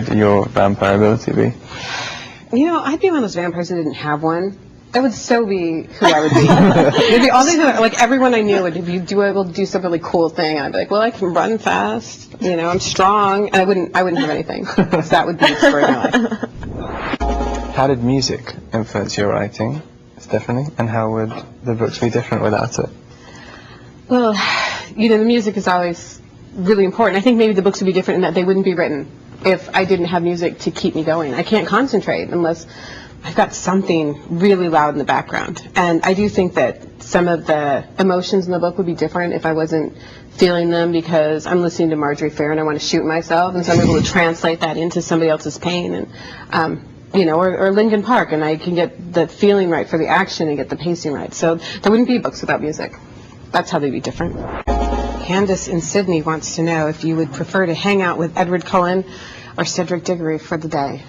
would your vampire ability be? You know, I'd be one of those vampires who didn't have one. That would so be who I would be. It'd be all these, like everyone I knew would be able to do some really cool thing. I'd be like, well, I can run fast. You know, I'm strong, and I wouldn't have anything. So that would be the story of my life. How did music influence your writing, Stephanie? And how would the books be different without it? Well, you know, the music is always really important. I think maybe the books would be different in that they wouldn't be written if I didn't have music to keep me going. I can't concentrate unless I've got something really loud in the background. And I do think that some of the emotions in the book would be different if I wasn't feeling them because I'm listening to Marjorie Fair and I want to shoot myself, and so I'm able to translate that into somebody else's pain. And you know, or Linkin Park, and I can get the feeling right for the action and get the pacing right. So there wouldn't be books without music. That's how they'd be different. Candace in Sydney wants to know if you would prefer to hang out with Edward Cullen or Cedric Diggory for the day.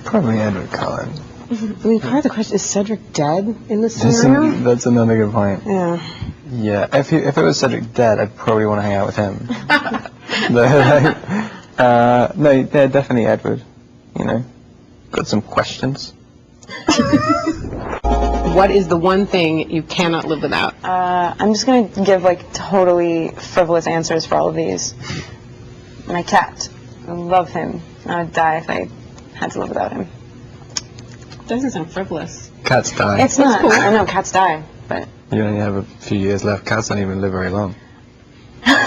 Probably Edward Cullen. I mean, part of the question is Cedric dead in this scenario? That's another good point. Yeah. Yeah, if it was Cedric dead, I'd probably want to hang out with him. No, they're definitely Edward. You know, got some questions. What is the one thing you cannot live without? I'm just going to give like totally frivolous answers for all of these. My cat. I love him. I would die if I had to live without him. Doesn't sound frivolous. Cats die. It's not. Cool. I know cats die, but You only have a few years left. Cats don't even live very long. Nice.